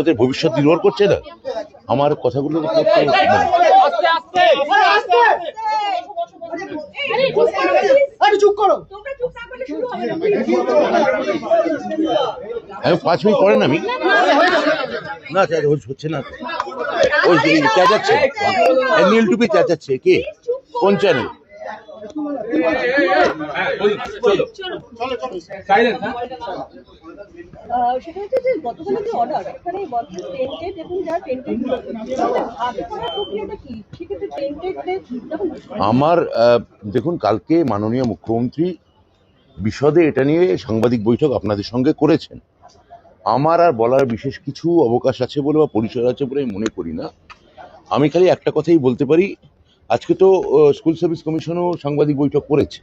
ওদের ভবিষ্যৎ নির্ভর করছে না? আমার কথাগুলো আমি 5 মিনিট পরে নামি না, হচ্ছে না। ওই চেঁচাচ্ছে, নীল টুপি চেঁচাচ্ছে, কে, কোন চ্যানেল? আমার দেখুন, কালকে মাননীয় মুখ্যমন্ত্রী বিশদে এটা নিয়ে সাংবাদিক বৈঠক আপনাদের সঙ্গে করেছেন। আমার আর বলার বিশেষ কিছু অবকাশ আছে বলে বা পরিসর আছে বলে আমি মনে করি না। আমি খালি একটা কথাই বলতে পারি, আজকে তো স্কুল সার্ভিস কমিশনও সাংবাদিক বৈঠক করেছে,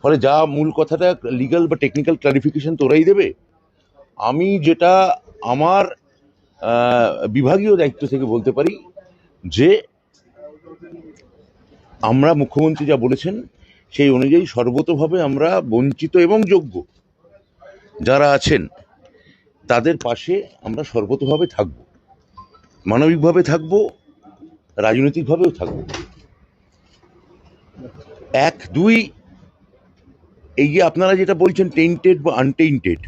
ফলে যা মূল কথাটা লিগ্যাল বা টেকনিক্যাল ক্লারিফিকেশন তো ওরাই দেবে। আমি যেটা আমার বিভাগীয় দায়িত্ব থেকে বলতে পারি যে আমরা মুখ্যমন্ত্রী যা বলেছেন সেই অনুযায়ী সর্বতোভাবে আমরা বঞ্চিত এবং যোগ্য যারা আছেন তাদের পাশে আমরা সর্বতোভাবে থাকব, মানবিকভাবে থাকব, রাজনৈতিকভাবেও থাকব। 1, 2 এই যে আপনারা যেটা বলছেন টেন্টেড বা আনটেন্টেড,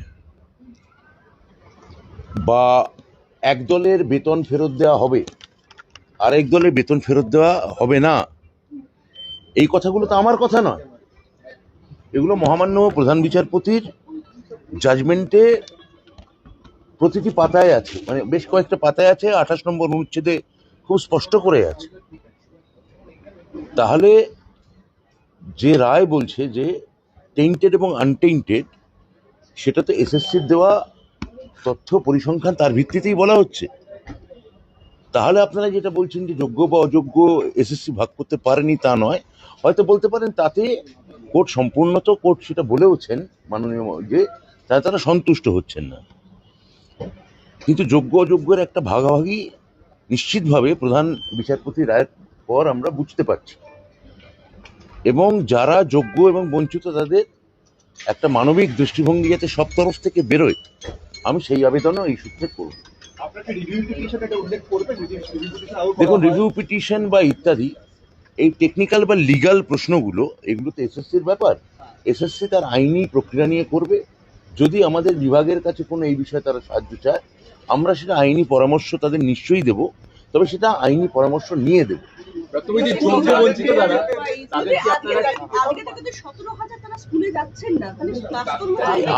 বা এক দলের বেতন ফেরত দেওয়া হবে আরেক দলের বেতন ফেরত দেওয়া হবে না, এই কথাগুলো তো আমার কথা নয়, এগুলো মহামান্য প্রধান বিচারপতির জাজমেন্টে প্রতিটি পাতায় আছে, মানে বেশ কয়েকটা পাতায় আছে, 28 নম্বর অনুচ্ছেদে খুব স্পষ্ট করে আছে। তাহলে যে রায় বলছে যে টেন্টেড এবং আনটেন্টেড, সেটা তো এসএসসির দেওয়া তথ্য পরিসংখ্যান তার ভিত্তিতেই বলা হচ্ছে। তাহলে আপনারা যেটা বলছেন যে যোগ্য বা অযোগ্য এসএসসি ভাগ করতে পারেনি তা নয়, হয়তো বলতে পারেন তাতে কোর্ট সম্পূর্ণত কোর্ট সেটা বলেওছেন মাননীয় যে তারা সন্তুষ্ট হচ্ছেন না, কিন্তু যোগ্য অযোগ্যের একটা ভাগাভাগি নিশ্চিতভাবে প্রধান বিচারপতি রায়ের পর আমরা বুঝতে পারছি, এবং যারা যোগ্য এবং বঞ্চিত তাদের একটা মানবিক দৃষ্টিভঙ্গি যাতে সব তরফ থেকে বেরোয়, আমি সেই আবেদনও এই সূত্রে করব। দেখুন, রিভিউ পিটিশন বা ইত্যাদি এই টেকনিক্যাল বা লিগাল প্রশ্নগুলো, এগুলো তো এসএসসির ব্যাপার। এসএসসি তার আইনি প্রক্রিয়া নিয়ে করবে। যদি আমাদের বিভাগের কাছে কোনো এই বিষয়ে তারা সাহায্য চায়, আমরা সেটা আইনি পরামর্শ তাদের নিশ্চয়ই দেব, তবে সেটা আইনি পরামর্শ নিয়ে দেব।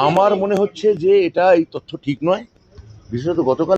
আমার মনে হচ্ছে যে এটা এই তথ্য ঠিক নয়, বিশেষত গতকাল